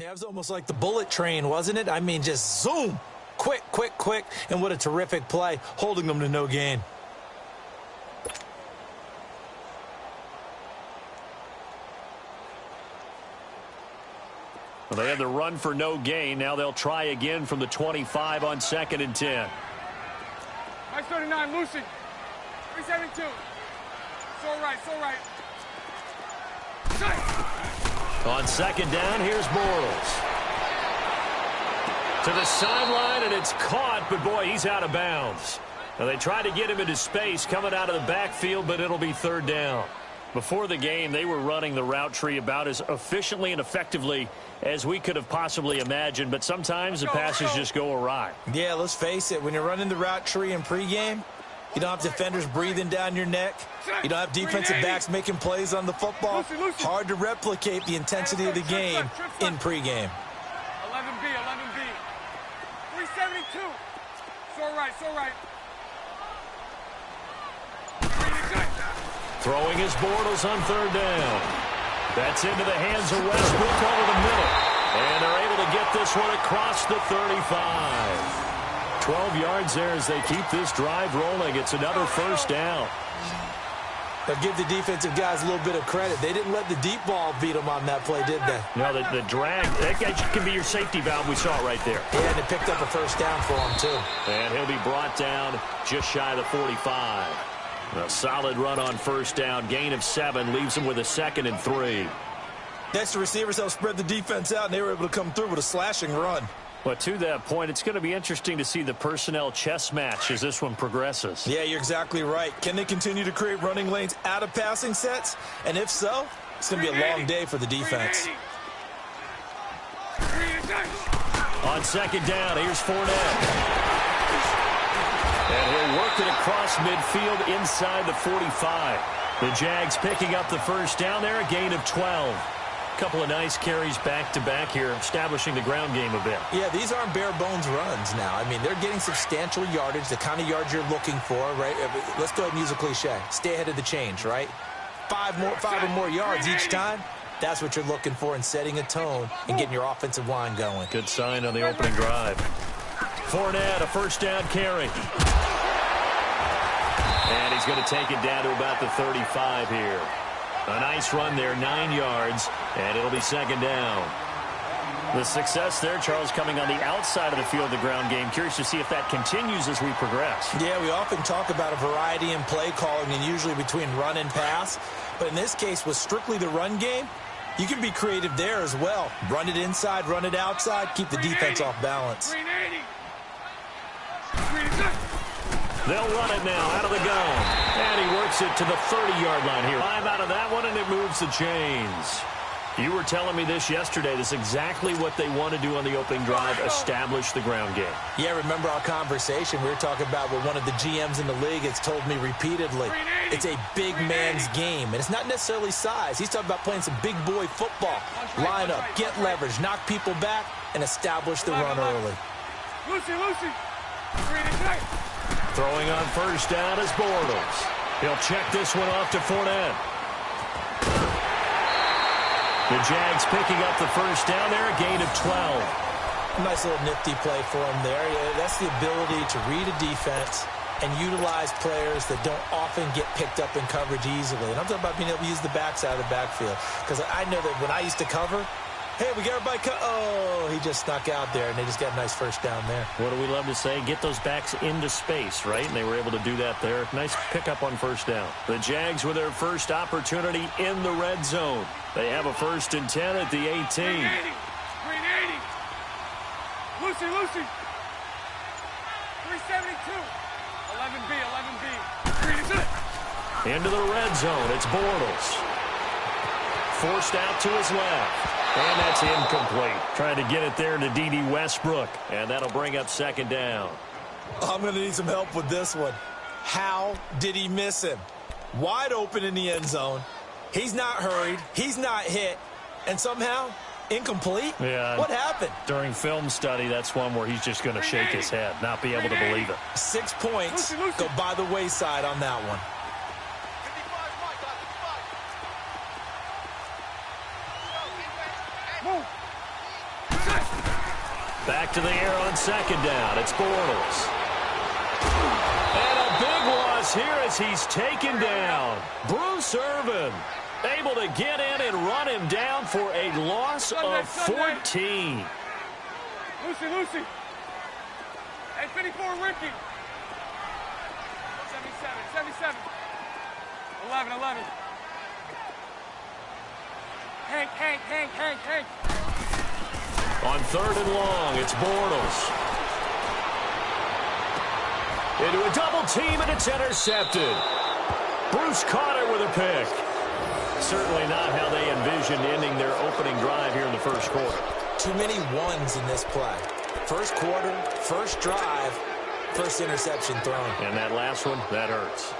Yeah, it was almost like the bullet train, wasn't it? I mean, just zoom. Quick, quick, quick. And what a terrific play, holding them to no gain. Well, they had the run for no gain. Now they'll try again from the 25 on 2nd and 10. Nice 39, Lucy. 372. So right, so right. On 2nd down, here's Bortles. To the sideline, and it's caught, but boy, he's out of bounds. Now, they tried to get him into space coming out of the backfield, but it'll be 3rd down. Before the game, they were running the route tree about as efficiently and effectively as we could have possibly imagined, but sometimes the passes just go awry. Yeah, let's face it. When you're running the route tree in pregame, you don't have defenders breathing down your neck. You don't have defensive backs making plays on the football. Hard to replicate the intensity of the game in pregame. 11B, 11B. 372. So right, so right. Throwing his Bortles on 3rd down. That's into the hands of Westbrook over the middle. And they're able to get this one across the 35. 12 yards there as they keep this drive rolling. It's another 1st down. But give the defensive guys a little bit of credit. They didn't let the deep ball beat them on that play, did they? No, the drag, that can be your safety valve. We saw it right there. Yeah, and it picked up a 1st down for him, too. And he'll be brought down just shy of the 45. A solid run on 1st down. Gain of 7 leaves him with a 2nd and 3. Next, the receivers helped spread the defense out, and they were able to come through with a slashing run. But to that point, it's going to be interesting to see the personnel chess match as this one progresses. Yeah, you're exactly right. Can they continue to create running lanes out of passing sets? And if so, it's going to be a long day for the defense. On 2nd down, here's Fournette. And he'll work it across midfield inside the 45. The Jags picking up the 1st down there, a gain of 12. Couple of nice carries back-to-back here, establishing the ground game a bit. Yeah, these aren't bare-bones runs now. I mean, they're getting substantial yardage, the kind of yards you're looking for, right? Let's go ahead and use a cliche. Stay ahead of the change, right? Five or more yards each time. That's what you're looking for in setting a tone and getting your offensive line going. Good sign on the opening drive. Fournette, a 1st down carry. And he's going to take it down to about the 35 here. A nice run there, 9 yards, and it'll be 2nd down. The success there, Charles, coming on the outside of the field, the ground game. Curious to see if that continues as we progress. Yeah, we often talk about a variety in play calling and usually between run and pass. But in this case, with strictly the run game, you can be creative there as well. Run it inside, run it outside, keep the defense off balance. They'll run it now out of the gun. And he works it to the 30-yard line here. 5 out of that one, and it moves the chains. You were telling me this yesterday. This is exactly what they want to do on the opening drive, establish the ground game. Yeah, remember our conversation. We were talking about what one of the GMs in the league has told me repeatedly. It's a big man's game, and it's not necessarily size. He's talking about playing some big boy football. Line up, get leverage, knock people back, and establish the run early. Lucy. Throwing on 1st down is Bortles. He'll check this one off to Fournette. The Jags picking up the 1st down there, a gain of 12. Nice little nifty play for him there. Yeah, that's the ability to read a defense and utilize players that don't often get picked up in coverage easily. And I'm talking about being able to use the backside of the backfield. Because I know that when I used to cover, hey, we got everybody oh, he just snuck out there, and they just got a nice 1st down there. What do we love to say? Get those backs into space, right? And they were able to do that there. Nice pickup on 1st down. The Jags with their first opportunity in the red zone. They have a 1st and 10 at the 18. 380. Lucy. 372. 11B. Into the red zone. It's Bortles. Forced out to his left. And that's incomplete. Trying to get it there to D.D. Westbrook. And that'll bring up 2nd down. I'm going to need some help with this one. How did he miss him? Wide open in the end zone. He's not hurried. He's not hit. And somehow, incomplete? Yeah. What happened? During film study, that's one where he's just going to shake his head, not be able to believe it. 6 points go by the wayside on that one. Back to the air on second down. It's Bortles. And a big loss here as he's taken down. Bruce Irvin able to get in and run him down for a loss of 14. Lucy. Hey, 54, Ricky. 77. 11. Hank. On third and long, it's Bortles. Into a double team, and it's intercepted. Bruce caught it with a pick. Certainly not how they envisioned ending their opening drive here in the first quarter. Too many ones in this play. First quarter, first drive, first interception thrown. And that last one, that hurts.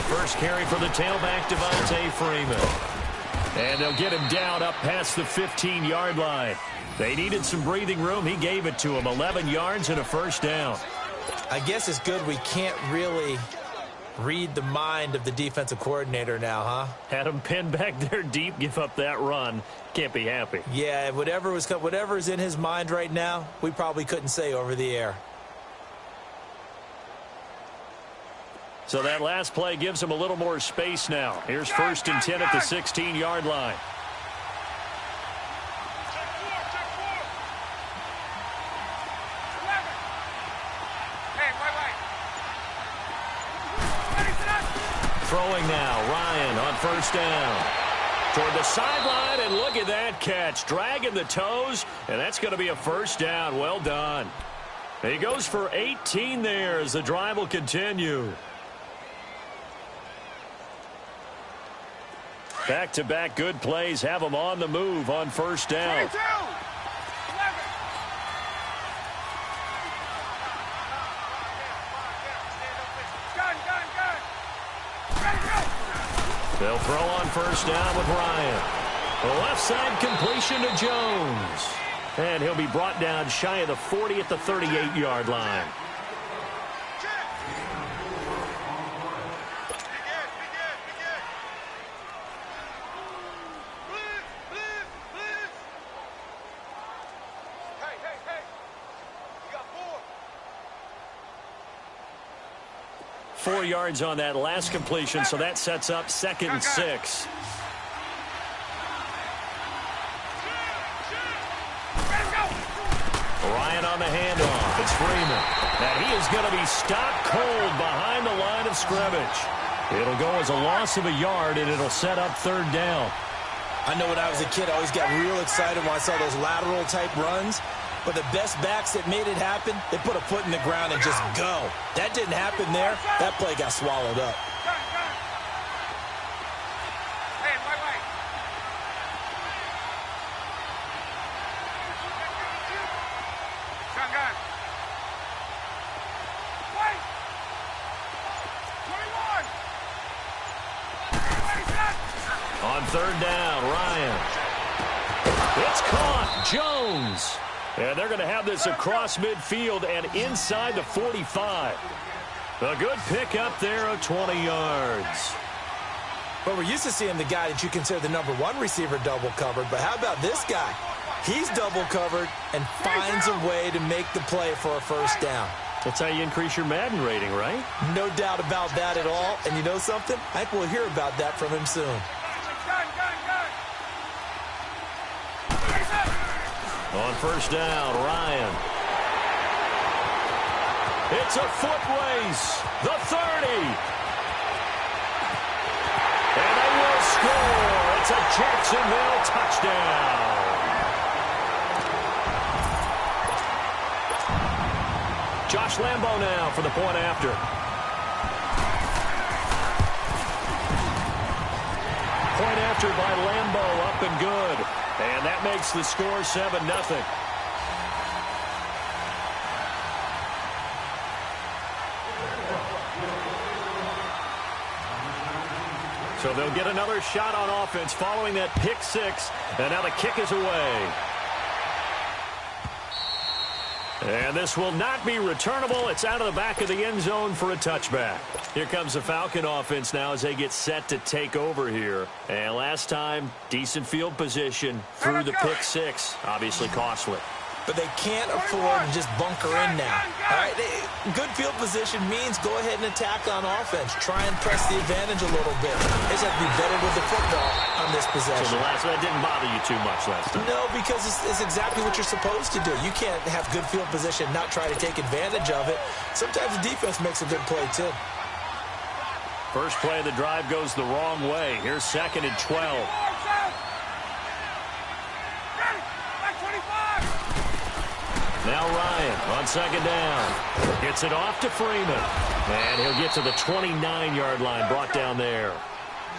First carry for the tailback, Devontae Freeman. And they'll get him down up past the 15-yard line. They needed some breathing room. He gave it to him. 11 yards and a first down. I guess it's good we can't really read the mind of the defensive coordinator now, huh? Had him pinned back there deep, give up that run. Can't be happy. Yeah, whatever's in his mind right now, we probably couldn't say over the air. So that last play gives him a little more space now. Here's first and 10 at the 16-yard line. Throwing now, Ryan on first down. Toward the sideline, and look at that catch. Dragging the toes, and that's going to be a first down. Well done. He goes for 18 there as the drive will continue. Back-to-back good plays have them on the move on first down. 22. 11. They'll throw on first down with Ryan. The left side completion to Jones. And he'll be brought down shy of the 40 at the 38-yard line. You got 4 yards on that last completion, so that sets up second and 6. Ryan on the handoff. It's Freeman. And he is going to be stopped cold behind the line of scrimmage. It'll go as a loss of a yard, and it'll set up third down. I know when I was a kid, I always got real excited when I saw those lateral-type runs. But the best backs that made it happen, they put a foot in the ground and just go. That didn't happen there. That play got swallowed up. Hey, wait. Gun. Wait. 21. On third down, Ryan. It's caught. Jones. And they're going to have this across midfield and inside the 45. A good pick up there of 20 yards. But we're used to seeing the guy that you consider the number one receiver double covered. But how about this guy? He's double covered and finds a way to make the play for a first down. That's how you increase your Madden rating, right? No doubt about that at all. And you know something? I think we'll hear about that from him soon. On first down, Ryan. It's a foot race. The 30. And they will score. It's a Jacksonville touchdown. Josh Lambo now for the point after. Point after by Lambo, up and good. And that makes the score 7-0. So they'll get another shot on offense following that pick six. And now the kick is away. And this will not be returnable. It's out of the back of the end zone for a touchback. Here comes the Falcon offense now as they get set to take over here. And last time, decent field position through the pick six. Obviously costly. But they can't afford to just bunker in now. All right, good field position means go ahead and attack on offense. Try and press the advantage a little bit. They just have to be better with the football on this possession. So that didn't bother you too much last time? No, because it's exactly what you're supposed to do. You can't have good field position, not try to take advantage of it. Sometimes the defense makes a good play, too. First play of the drive goes the wrong way. Here's 2nd and 12. Now Ryan on 2nd down. Gets it off to Freeman. And he'll get to the 29-yard line, brought down there.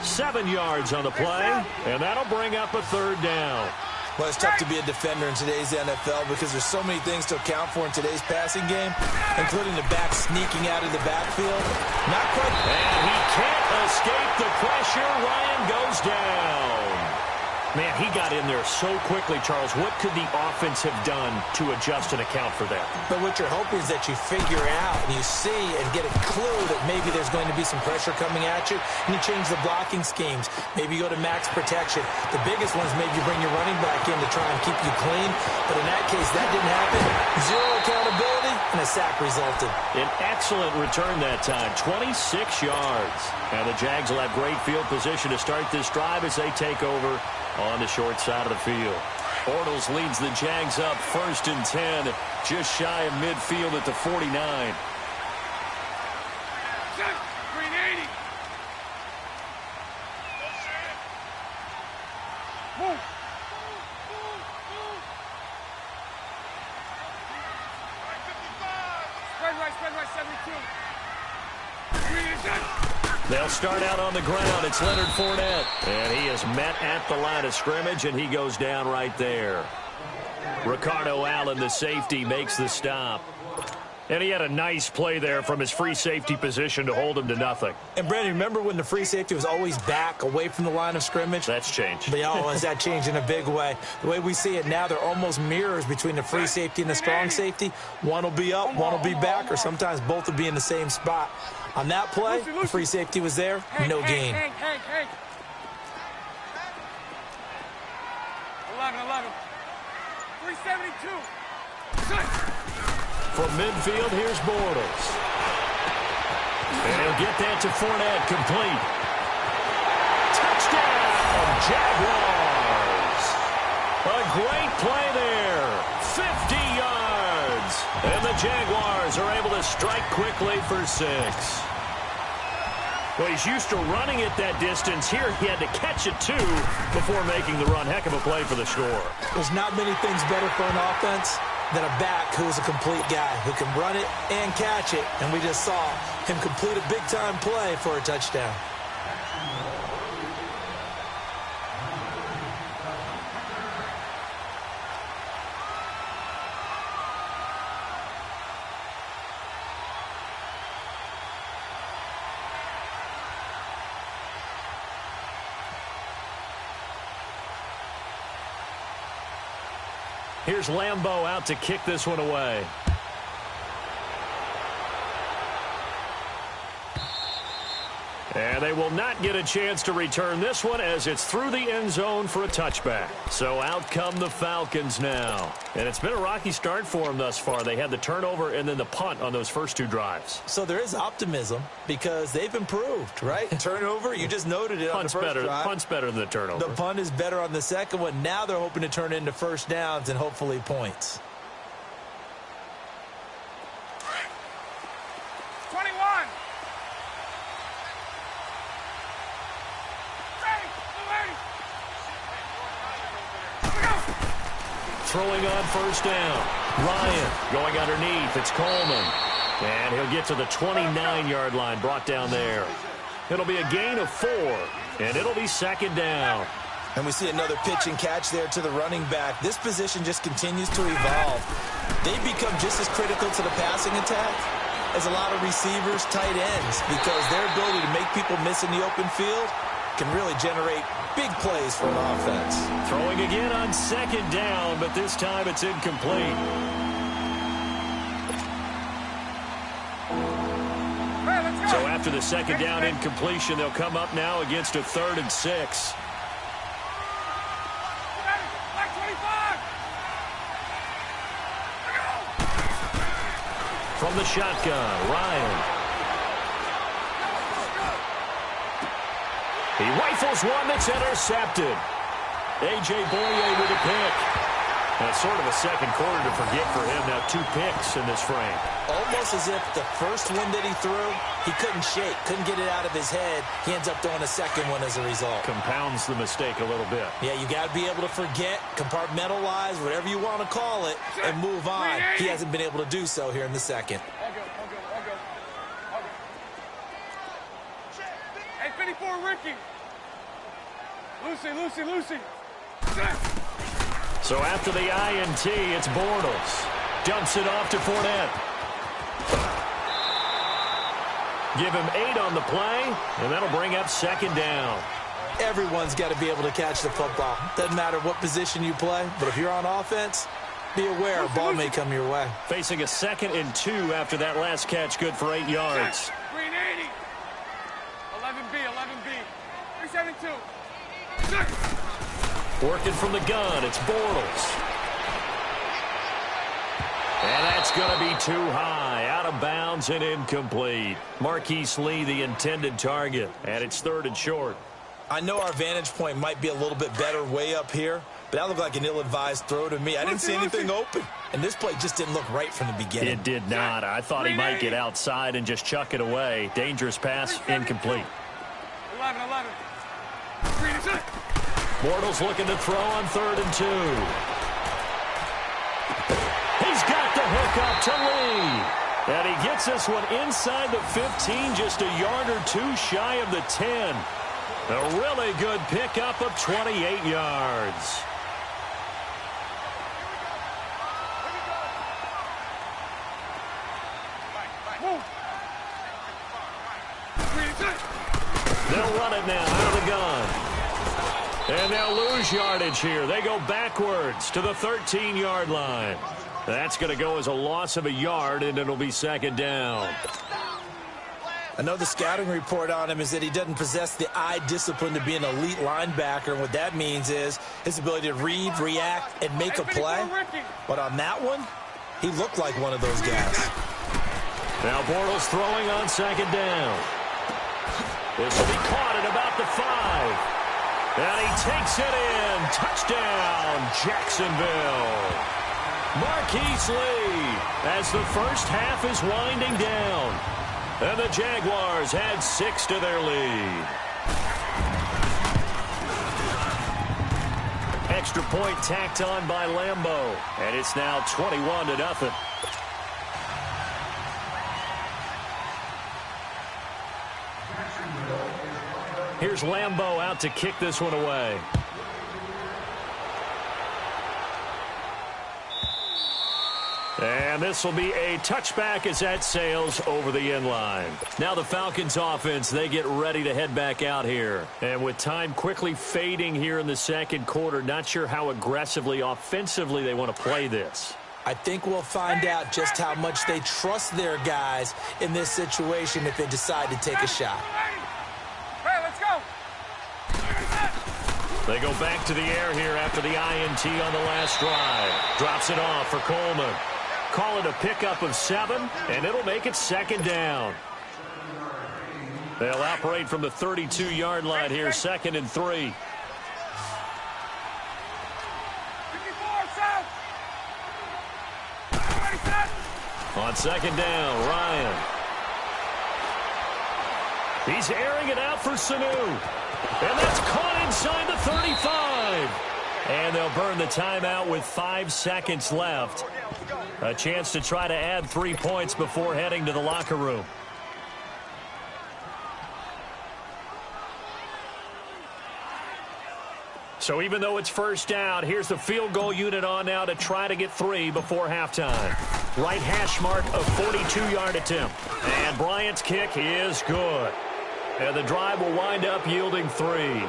7 yards on the play, and that'll bring up a 3rd down. Well, it's tough to be a defender in today's NFL because there's so many things to account for in today's passing game, including the back sneaking out of the backfield. Not quite. And he can't escape the pressure. Ryan goes down. Man, he got in there so quickly, Charles. What could the offense have done to adjust and account for that? But what you're hoping is that you figure out and you see and get a clue that maybe there's going to be some pressure coming at you, and you change the blocking schemes. Maybe you go to max protection. The biggest one is maybe you bring your running back in to try and keep you clean. But in that case, that didn't happen. Zero accountability, and a sack resulted. An excellent return that time, 26 yards. And the Jags will have great field position to start this drive as they take over on the short side of the field. Bortles leads the Jags up 1st and 10, just shy of midfield at the 49. Green 80. Move. Spread right, 72. Green is done. They'll start out on the ground. It's Leonard Fournette. And he is met at the line of scrimmage, and he goes down right there. Ricardo Allen, the safety, makes the stop. And he had a nice play there from his free safety position to hold him to nothing. And, Brandon, remember when the free safety was always back away from the line of scrimmage? That's changed. But, has that changed in a big way? The way we see it now, they're almost mirrors between the free safety and the strong safety. One will be up, one will be back, or sometimes both will be in the same spot. On that play, the free safety was there, no gain. 11. 372. From midfield, here's Bortles. And he'll get that to Fournette, complete. Touchdown, Jaguars. A great play there. 50 yards. And the Jaguars are able to strike quickly for 6. Well, he's used to running it that distance. Here, he had to catch it, too, before making the run. Heck of a play for the score. There's not many things better for an offense than a back who's a complete guy who can run it and catch it. And we just saw him complete a big-time play for a touchdown. Here's Lambeau out to kick this one away. And they will not get a chance to return this one as it's through the end zone for a touchback. So out come the Falcons now. And it's been a rocky start for them thus far. They had the turnover and then the punt on those first 2 drives. So there is optimism because they've improved, right? Turnover, you just noted it on the first drive. Punt's better than the turnover. The punt is better on the second one. Now they're hoping to turn into first downs and hopefully points. 21. Throwing on first down. Ryan going underneath. It's Coleman. And he'll get to the 29-yard line, brought down there. It'll be a gain of 4, and it'll be 2nd down. And we see another pitch and catch there to the running back. This position just continues to evolve. They become just as critical to the passing attack as a lot of receivers, tight ends, because their ability to make people miss in the open field can really generate big plays for an offense. Throwing again on second down, but this time it's incomplete. So after the second down incompletion, they'll come up now against a 3rd and 6. From the shotgun, Ryan. He rifles one that's intercepted. A.J. Boye with a pick. That's sort of a second quarter to forget for him. Now 2 picks in this frame. Almost as if the first one that he threw, he couldn't shake, couldn't get it out of his head. He ends up throwing a second one as a result. Compounds the mistake a little bit. Yeah, you got to be able to forget, compartmentalize, whatever you want to call it, and move on. He hasn't been able to do so here in the second. Hey, 54, Ricky. Lucy. So after the INT, it's Bortles. Dumps it off to Fournette. Give him 8 on the play, and that'll bring up second down. Everyone's got to be able to catch the football. Doesn't matter what position you play, but if you're on offense, be aware a ball may come your way. Facing a 2nd and 2 after that last catch, good for 8 yards. Green 80. 11B. 372. Working from the gun, it's Bortles. And that's going to be too high, out of bounds and incomplete. Marquise Lee, the intended target, and it's 3rd and short. I know our vantage point might be a little bit better way up here, but that looked like an ill-advised throw to me. I didn't see anything open, and this play just didn't look right from the beginning. It did not. I thought he might get outside and just chuck it away. Dangerous pass, incomplete. 11. Bortles looking to throw on 3rd and 2. He's got the hook up to Lee. And he gets this one inside the 15, just a yard or 2 shy of the 10. A really good pickup of 28 yards. They'll run it now out of the gun. And they'll lose yardage here. They go backwards to the 13-yard line. That's going to go as a loss of a yard, and it'll be second down. I know the scouting report on him is that he doesn't possess the eye discipline to be an elite linebacker. And what that means is his ability to read, react, and make a play. But on that one, he looked like one of those guys. Now Bortles throwing on second down. This will be caught at about the 5. And he takes it in. Touchdown, Jacksonville. Marquise Lee as the first half is winding down. And the Jaguars add 6 to their lead. Extra point tacked on by Lambeau. And it's now 21-0. Here's Lambeau out to kick this one away. And this will be a touchback as that sails over the end line. Now the Falcons offense, they get ready to head back out here. And with time quickly fading here in the second quarter, not sure how aggressively, offensively they want to play this. I think we'll find out just how much they trust their guys in this situation if they decide to take a shot. They go back to the air here after the INT on the last drive. Drops it off for Coleman. Call it a pickup of 7, and it'll make it second down. They'll operate from the 32-yard line here, 2nd and 3. On second down, Ryan. He's airing it out for Sanu. And that's caught inside the 35. And they'll burn the timeout with 5 seconds left. A chance to try to add 3 points before heading to the locker room. So even though it's first down, here's the field goal unit on now to try to get 3 before halftime. Right hash mark of 42-yard attempt. And Bryant's kick is good. And the drive will wind up yielding 3.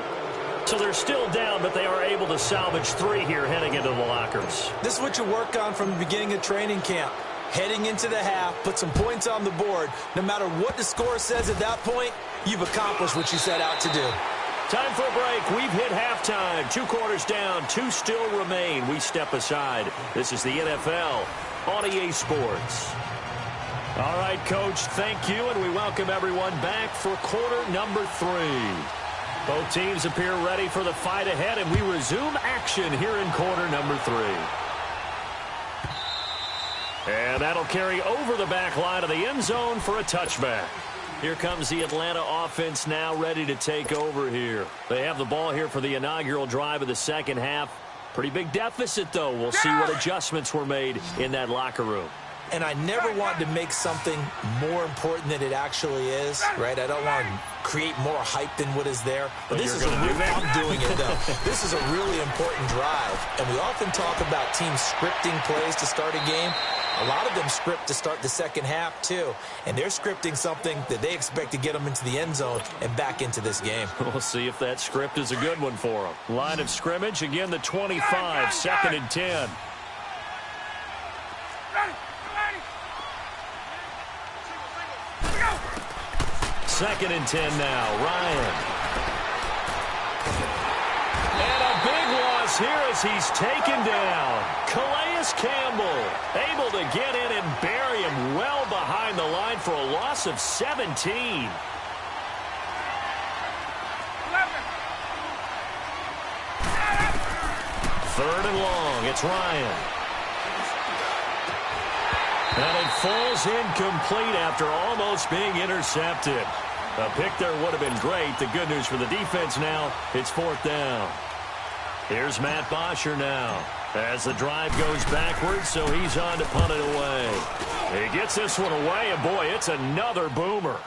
So they're still down, but they are able to salvage 3 here heading into the lockers. This is what you work on from the beginning of training camp. Heading into the half, put some points on the board. No matter what the score says at that point, you've accomplished what you set out to do. Time for a break. We've hit halftime. 2 quarters down, 2 still remain. We step aside. This is the NFL on EA Sports. All right, Coach, thank you, and we welcome everyone back for quarter number 3. Both teams appear ready for the fight ahead, and we resume action here in quarter number 3. And that'll carry over the back line of the end zone for a touchback. Here comes the Atlanta offense now ready to take over here. They have the ball here for the inaugural drive of the second half. Pretty big deficit, though. We'll see what adjustments were made in that locker room. And I never want to make something more important than it actually is, right? I don't want to create more hype than what is there. But this is I'm doing it, though. This is a really important drive. And we often talk about teams scripting plays to start a game. A lot of them script to start the second half, too. And they're scripting something that they expect to get them into the end zone and back into this game. We'll see if that script is a good one for them. Line of scrimmage, again, the 25, 2nd and 10. Second and 10 now. Ryan. And a big loss here as he's taken down. Calais Campbell able to get in and bury him well behind the line for a loss of 17. 11. Third and long. It's Ryan. And it falls incomplete after almost being intercepted. A pick there would have been great. The good news for the defense now, it's 4th down. Here's Matt Bosher now as the drive goes backwards, so he's on to punt it away. He gets this one away, and boy, it's another boomer.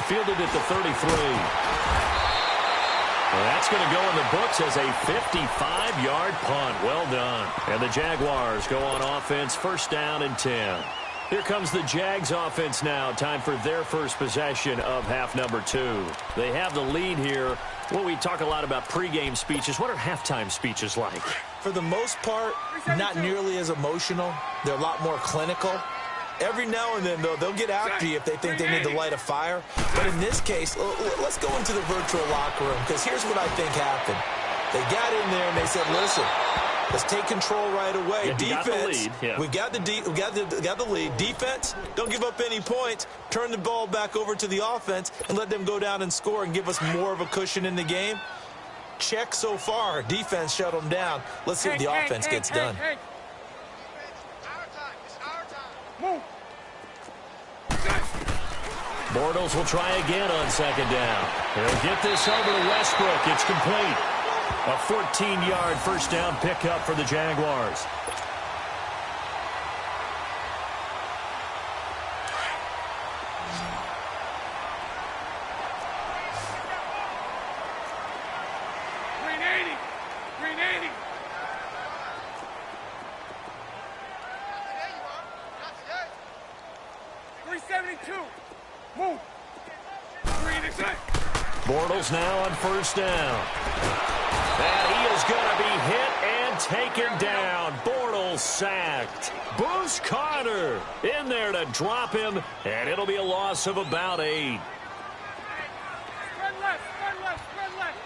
Fielded at the 33. Well, that's going to go in the books as a 55-yard punt. Well done. And the Jaguars go on offense, 1st down and 10. Here comes the Jags offense now. Time for their first possession of half number 2. They have the lead here. Well, we talk a lot about pregame speeches. What are halftime speeches like? For the most part, not nearly as emotional. They're a lot more clinical. Every now and then, though, they'll get after you if they think they need to light a fire. But in this case, let's go into the virtual locker room, because here's what I think happened. They got in there and they said, listen, let's take control right away. Defense, we got the lead. Defense, don't give up any points. Turn the ball back over to the offense and let them go down and score and give us more of a cushion in the game. Check so far. Defense shut them down. Let's see if the offense gets done. Bortles will try again on 2nd down. He'll get this over to Westbrook. It's complete. A 14-yard first down pickup for the Jaguars. Bortles now on 1st down. And he is going to be hit and taken down. Bortles sacked. Bruce Carter in there to drop him, and it'll be a loss of about 8. Spread left, spread left, spread left.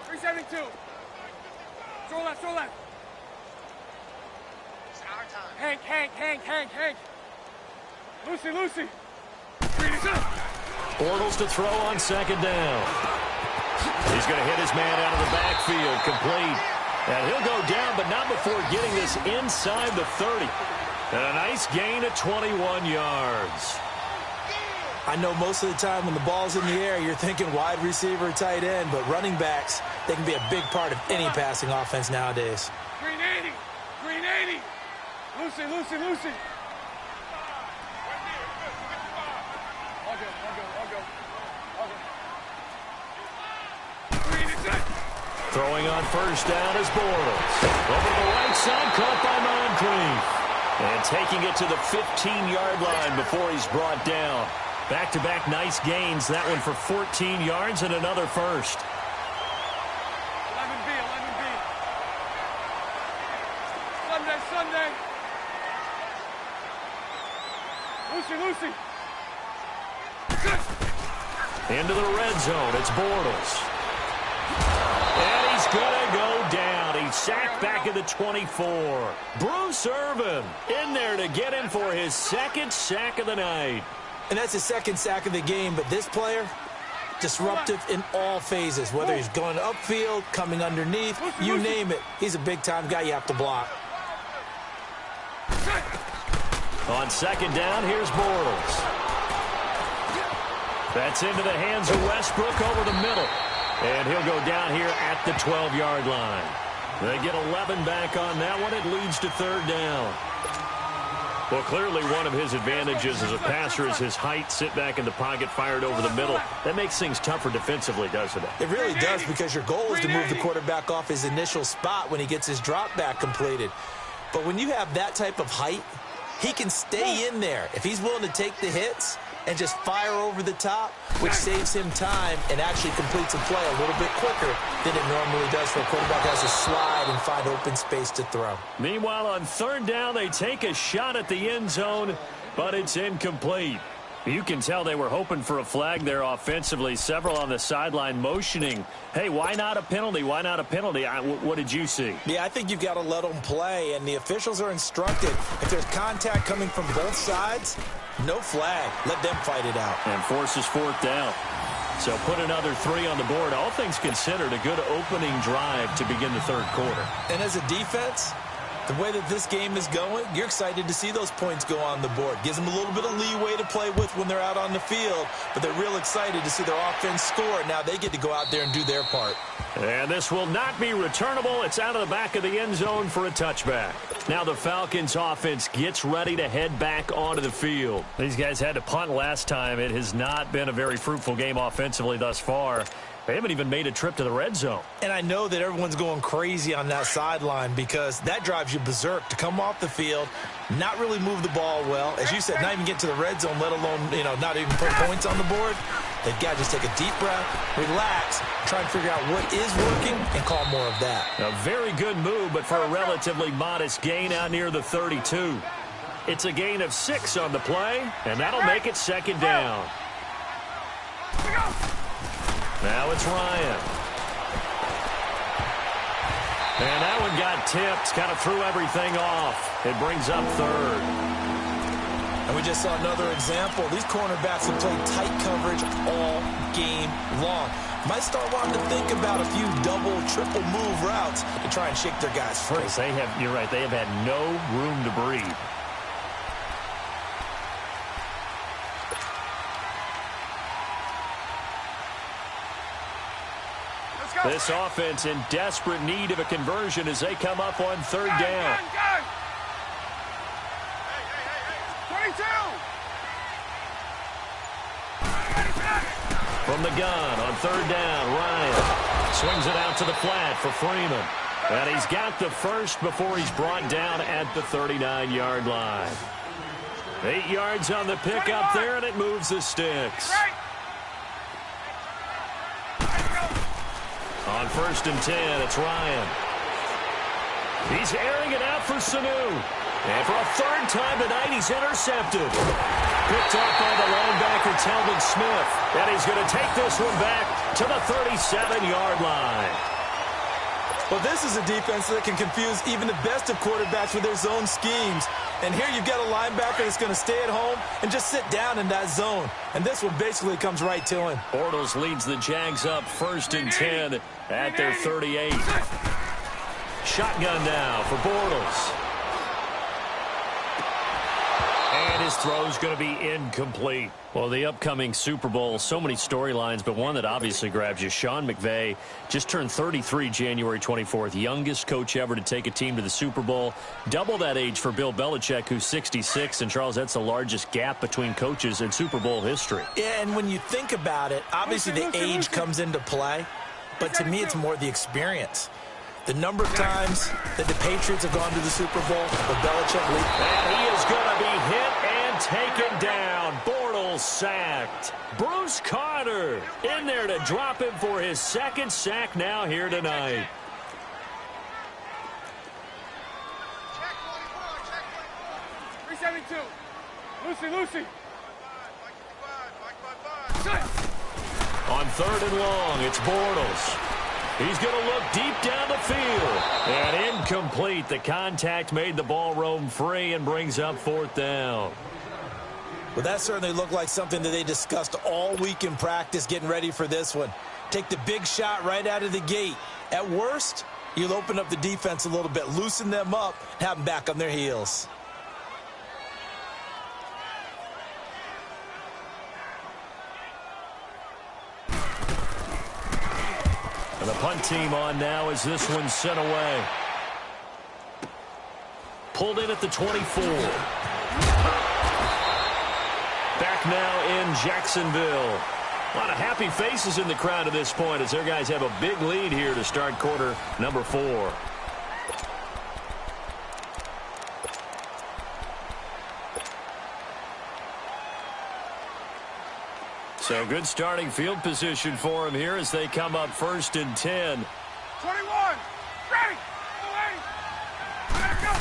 372. Throw left, throw left. It's our time. Hank. Lucy. Bortles to throw on 2nd down. He's going to hit his man out of the backfield, complete. And he'll go down, but not before getting this inside the 30. And a nice gain of 21 yards. I know most of the time when the ball's in the air, you're thinking wide receiver, tight end, but running backs, they can be a big part of any passing offense nowadays. Green 80. Lucy. Throwing on 1st down is Bortles. Over the right side, caught by Moncrief. And taking it to the 15-yard line before he's brought down. Back-to-back nice gains. That one for 14 yards and another first. 11B, 11B. Sunday. Lucy. Into the red zone. It's Bortles. And he's going to go down. He's sacked back at the 24. Bruce Irvin in there to get him for his second sack of the night. And that's his second sack of the game, but this player, disruptive in all phases, whether he's going upfield, coming underneath, you name it. He's a big-time guy you have to block. On second down, here's Bortles. That's into the hands of Westbrook over the middle. And he'll go down here at the 12-yard line. They get 11 back on that one. It leads to third down. Well, clearly one of his advantages as a passer is his height. Sit back in the pocket, fired over the middle. That makes things tougher defensively, doesn't it? It really does, because your goal is to move the quarterback off his initial spot when he gets his drop back completed. But when you have that type of height, he can stay in there if he's willing to take the hits and just fire over the top, which saves him time and actually completes a play a little bit quicker than it normally does for a quarterback who has to slide and find open space to throw. Meanwhile, on third down, they take a shot at the end zone, but it's incomplete. You can tell they were hoping for a flag there offensively. Several on the sideline motioning, hey, why not a penalty? Why not a penalty? What did you see? Yeah, I think you've got to let them play, and the officials are instructed. If there's contact coming from both sides, no flag. Let them fight it out. And forces fourth down. So put another 3 on the board. All things considered, a good opening drive to begin the third quarter. And as a defense, the way that this game is going, you're excited to see those points go on the board. Gives them a little bit of leeway to play with when they're out on the field, but they're real excited to see their offense score. Now they get to go out there and do their part. And this will not be returnable. It's out of the back of the end zone for a touchback. Now the Falcons offense gets ready to head back onto the field. These guys had to punt last time. It has not been a very fruitful game offensively thus far. They haven't even made a trip to the red zone. And I know that everyone's going crazy on that sideline because that drives you berserk to come off the field, not really move the ball well. As you said, not even get to the red zone, let alone, not even put points on the board. They've got to just take a deep breath, relax, try and figure out what is working, and call more of that. A very good move, but for a relatively modest gain out near the 32. It's a gain of 6 on the play, and that'll make it second down. Now it's Ryan. And that one got tipped, kind of threw everything off. It brings up third. And we just saw another example. These cornerbacks have played tight coverage all game long. Might start wanting to think about a few double, triple move routes to try and shake their guys free. You're right, they have had no room to breathe. This offense in desperate need of a conversion as they come up on third down. 22. From the gun on third down, Ryan swings it out to the flat for Freeman. And he's got the first before he's brought down at the 39-yard line. 8 yards on the pickup there, and it moves the sticks. On first and 10, it's Ryan. He's airing it out for Sanu. And for a third time tonight, he's intercepted. Picked up by the linebacker, Telvin Smith. And he's going to take this one back to the 37-yard line. Well, this is a defense that can confuse even the best of quarterbacks with their zone schemes. And here you've got a linebacker that's going to stay at home and just sit down in that zone. And this one basically comes right to him. Bortles leads the Jags up first and 10 at their 38. Shotgun now for Bortles. And his throw's going to be incomplete. Well, the upcoming Super Bowl, so many storylines, but one that obviously grabs you. Sean McVay just turned 33 January 24th, youngest coach ever to take a team to the Super Bowl. Double that age for Bill Belichick, who's 66. And, Charles, that's the largest gap between coaches in Super Bowl history. Yeah, and when you think about it, obviously the age comes into play, but to me it's more the experience. The number of times that the Patriots have gone to the Super Bowl with Belichick lead. And he is going to be hit and taken down. Bortles sacked. Bruce Carter in there to drop him for his second sack now here tonight. Check 24. Lucy. On 3rd and long, it's Bortles. He's going to look deep down the field. And incomplete. The contact made the ball roam free and brings up 4th down. Well, that certainly looked like something that they discussed all week in practice getting ready for this one. Take the big shot right out of the gate. At worst, you'll open up the defense a little bit, loosen them up, and have them back on their heels. And the punt team on now as this one's sent away. Pulled in at the 24. Back now in Jacksonville. A lot of happy faces in the crowd at this point as their guys have a big lead here to start quarter number 4. So good starting field position for them here as they come up 1st and 10. 21. Ready. Go.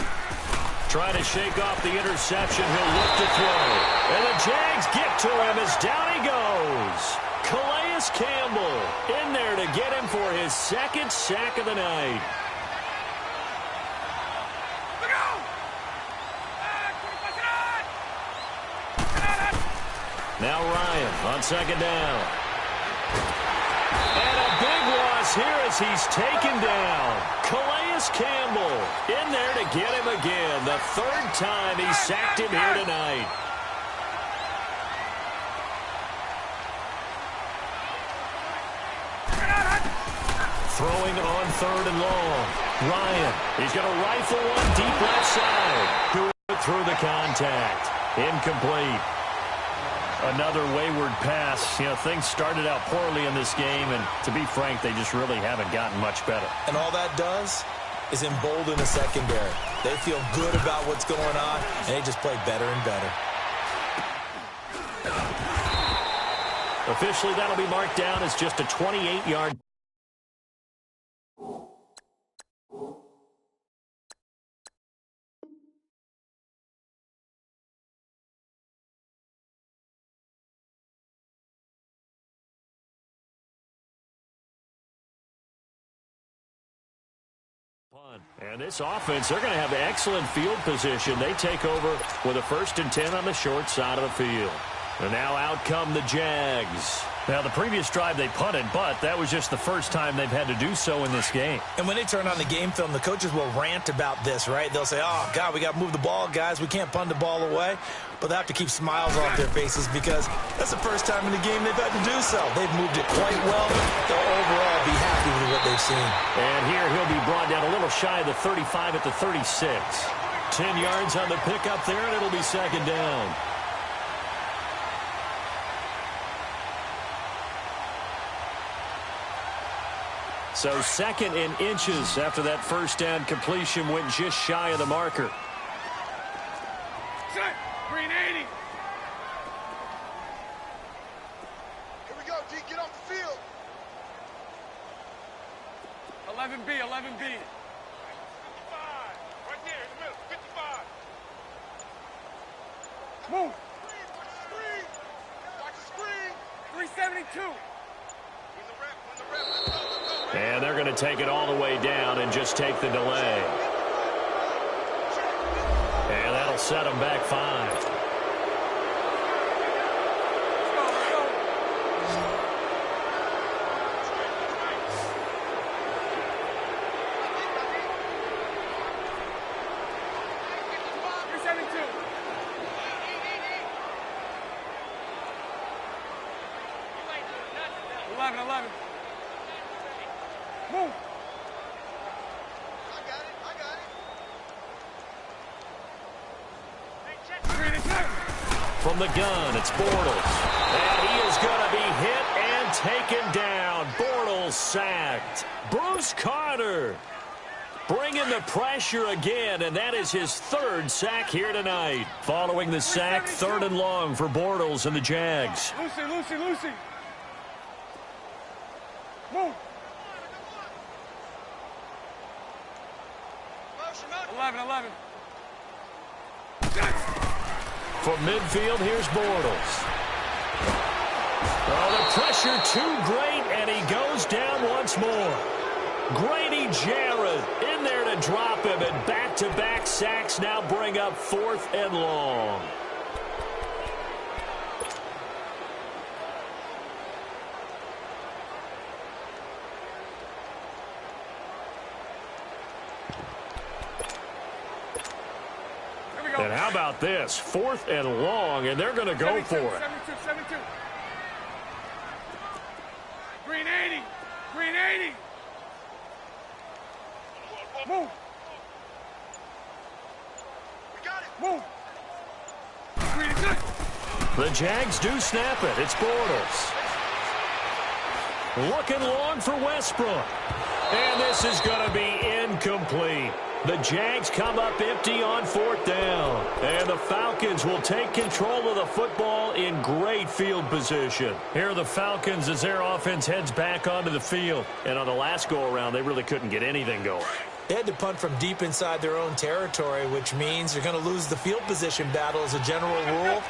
Trying to shake off the interception. He'll look to throw. And the Jags get to him as down he goes. Calais Campbell in there to get him for his second sack of the night. Now Ryan on 2nd down. And a big loss here as he's taken down. Calais Campbell in there to get him again. The 3rd time he sacked him here tonight. Throwing on 3rd and long. Ryan, he's going to rifle one deep left side. Through the contact. Incomplete. Another wayward pass. You know, things started out poorly in this game, and to be frank, they just really haven't gotten much better. And all that does is embolden the secondary. They feel good about what's going on, and they just play better and better. Officially, that'll be marked down as just a 28-yard. And this offense, they're going to have excellent field position. They take over with a 1st and 10 on the short side of the field. And now out come the Jags. Now, the previous drive they punted, but that was just the first time they've had to do so in this game. And when they turn on the game film, the coaches will rant about this, right? They'll say, oh, God, we got to move the ball, guys. We can't punt the ball away. But they have to keep smiles off their faces because that's the first time in the game they've had to do so. They've moved it quite well. They'll overall be happy with what they've seen. And here he'll be brought down a little shy of the 35 at the 36. 10 yards on the pickup there, and it'll be 2nd down. So 2nd and inches after that 1st down completion went just shy of the marker. Set. Green 80. Here we go, D. Get off the field. 11B. 55. Right there in the middle. 55. Move. Screen. Watch the screen. 372. When the rep, let's go. And they're going to take it all the way down and just take the delay. And that'll set them back 5. Move. I got it. From the gun, it's Bortles. And he is going to be hit and taken down. Bortles sacked. Bruce Carter bringing the pressure again, and that is his third sack here tonight. Following the sack, 3rd and long for Bortles and the Jags. Lucy. Move. 11. From midfield, here's Bortles. Oh, the pressure too great, and he goes down once more. Grady Jarrett in there to drop him, and back-to-back sacks now bring up 4th and long. And how about this? 4th and long, and they're going to go for it. 72. Green 80. Move. We got it. Move. Green is good. The Jags do snap it. It's Bortles. Looking long for Westbrook. And this is going to be incomplete. The Jags come up empty on 4th down. And the Falcons will take control of the football in great field position. Here are the Falcons as their offense heads back onto the field. And on the last go-around, they really couldn't get anything going. They had to punt from deep inside their own territory, which means they're going to lose the field position battle as a general rule.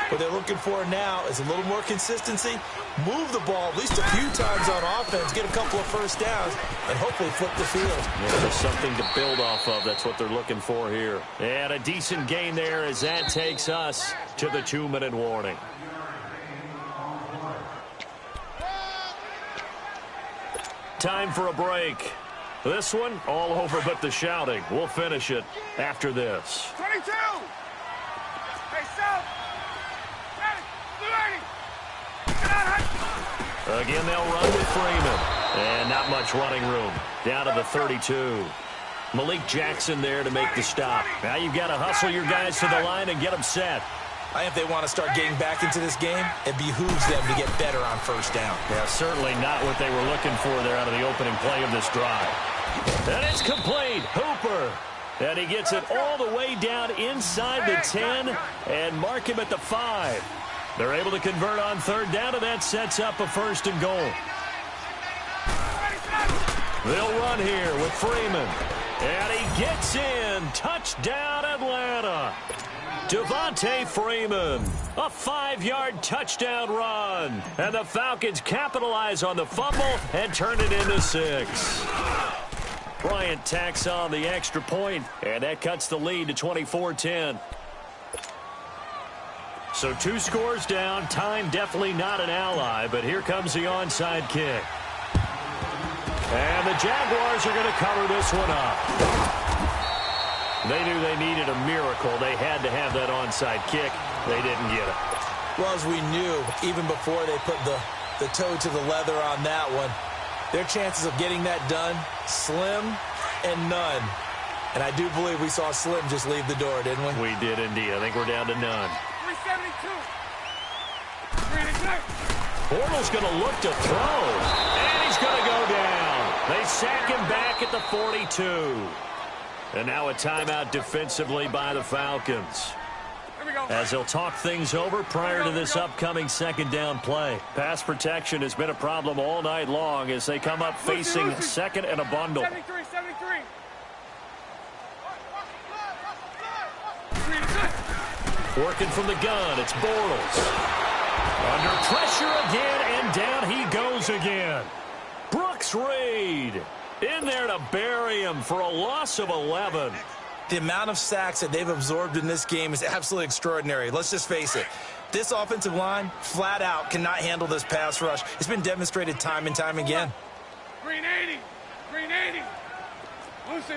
What they're looking for now is a little more consistency, move the ball at least a few times on offense, get a couple of first downs, and hopefully flip the field. Yeah, there's something to build off of. That's what they're looking for here. And a decent gain there as that takes us to the 2-minute warning. Time for a break. This one, all over but the shouting. We'll finish it after this. 22. Hey, South. Again, they'll run with Freeman. And not much running room. Down to the 32. Malik Jackson there to make the stop. Now you've got to hustle your guys to the line and get them set. I think if they want to start getting back into this game, it behooves them to get better on 1st down. Yeah, certainly not what they were looking for there out of the opening play of this drive. And it's complete. Hooper. And he gets it all the way down inside the 10 and mark him at the 5. They're able to convert on 3rd down, and that sets up a 1st and goal. They'll run here with Freeman. And he gets in. Touchdown, Atlanta. Devontae Freeman. A 5-yard touchdown run. And the Falcons capitalize on the fumble and turn it into 6. Bryant tacks on the extra point, and that cuts the lead to 24-10. So 2 scores down. Time definitely not an ally, but here comes the onside kick. And the Jaguars are going to cover this one up. They knew they needed a miracle. They had to have that onside kick. They didn't get it. Well, as we knew, even before they put the toe to the leather on that one, their chances of getting that done, slim and none. And I do believe we saw Slim just leave the door, didn't we? We did indeed. I think we're down to none. 372. Bortles going to look to throw. And he's going to go down. They sack him back at the 42. And now a timeout defensively by the Falcons. As they'll talk things over prior to this upcoming 2nd down play. Pass protection has been a problem all night long as they come up facing 2nd and a bundle. 73. Working from the gun, it's Bortles. Under pressure again, and down he goes again. Brooks Reed in there to bury him for a loss of 11. The amount of sacks that they've absorbed in this game is absolutely extraordinary. Let's just face it. This offensive line, flat out, cannot handle this pass rush. It's been demonstrated time and time again. Green 80. Lucy.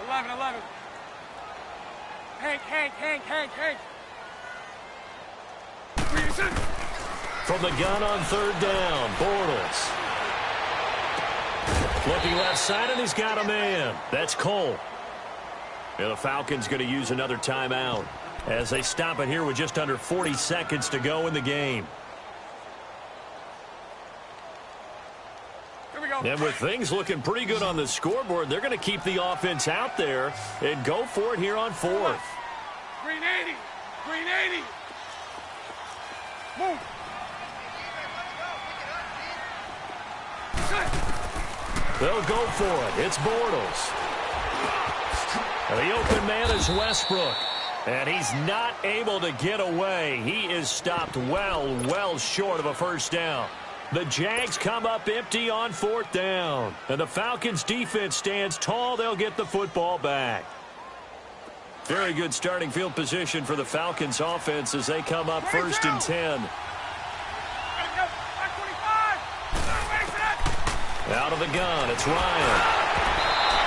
11. Hank. From the gun on 3rd down, Bortles. Looking left side, and he's got a man. That's Cole. And the Falcons going to use another timeout as they stop it here with just under 40 seconds to go in the game. Here we go. And with things looking pretty good on the scoreboard, they're going to keep the offense out there and go for it here on fourth. Green 80. Green 80. Move. They'll go for it. It's Bortles. And the open man is Westbrook. And he's not able to get away. He is stopped well short of a first down. The Jags come up empty on fourth down. And the Falcons defense stands tall. They'll get the football back. Very good starting field position for the Falcons offense as they come up 1st and 10. Out of the gun, it's Ryan.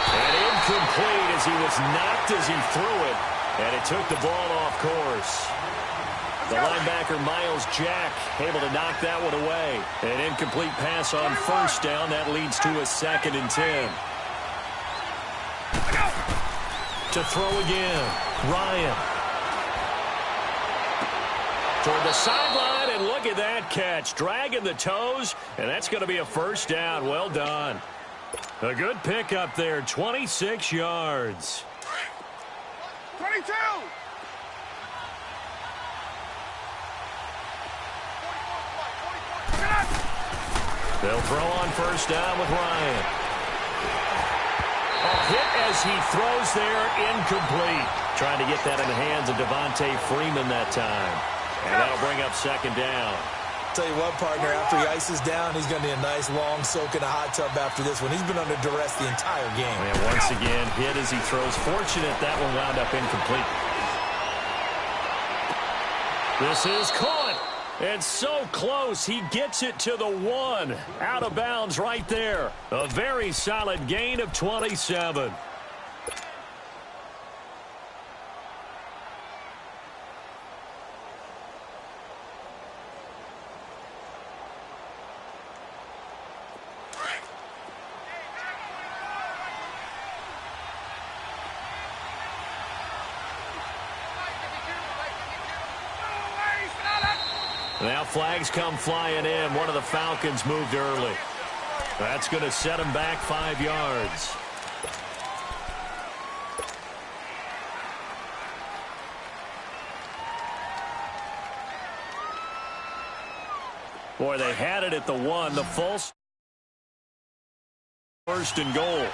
And incomplete as he was knocked as he threw it. And it took the ball off course. The linebacker, Miles Jack, able to knock that one away. An incomplete pass on first down. That leads to a 2nd and 10. To throw again, Ryan. Toward the sideline, and look at that catch. Dragging the toes, and that's going to be a first down. Well done. A good pickup there, 26 yards. 22. They'll throw on first down with Ryan. A hit as he throws there, incomplete. Trying to get that in the hands of Devontae Freeman that time. And that'll bring up 2nd down. Tell you what, partner, after he ices down, he's going to need a nice long soak in a hot tub after this one. He's been under duress the entire game. And once again, hit as he throws. Fortunate that one wound up incomplete. This is caught. And so close, he gets it to the 1. Out of bounds right there. A very solid gain of 27. Now flags come flying in. One of the Falcons moved early. That's going to set him back 5 yards. Boy, they had it at the 1. The false 1st and goal.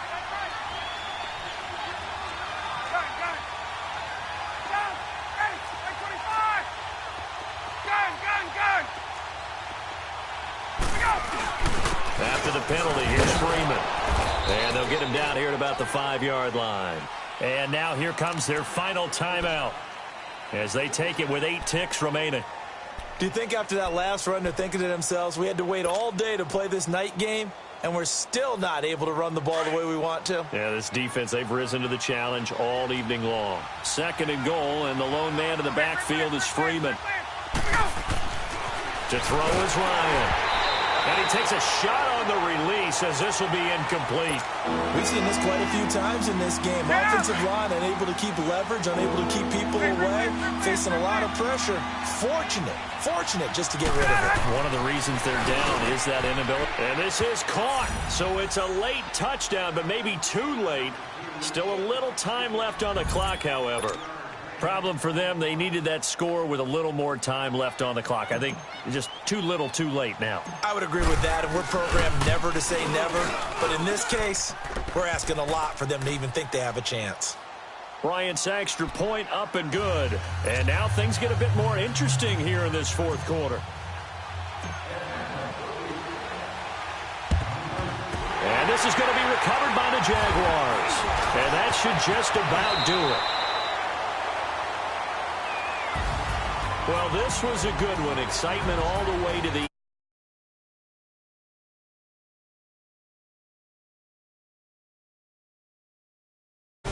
After the penalty, here's Freeman. And they'll get him down here at about the 5-yard line. And now here comes their final timeout as they take it with 8 ticks remaining. Do you think after that last run they're thinking to themselves, we had to wait all day to play this night game, and we're still not able to run the ball the way we want to? Yeah, this defense, they've risen to the challenge all evening long. 2nd and goal, and the lone man in the backfield is Freeman. To throw is Ryan. And he takes a shot on the release as this will be incomplete. We've seen this quite a few times in this game. Offensive line unable to keep leverage, unable to keep people away, facing a lot of pressure. Fortunate just to get rid of it. One of the reasons they're down is that inability. And this is caught. So it's a late touchdown, but maybe too late. Still a little time left on the clock, however. Problem for them, they needed that score with a little more time left on the clock. I think just too little, too late now. I would agree with that, and we're programmed never to say never. But in this case, we're asking a lot for them to even think they have a chance. Bryant's extra point up and good. And now things get a bit more interesting here in this 4th quarter. And this is going to be recovered by the Jaguars. And that should just about do it. Well, this was a good one. Excitement all the way to the...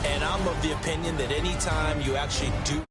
And I'm of the opinion that anytime you actually do...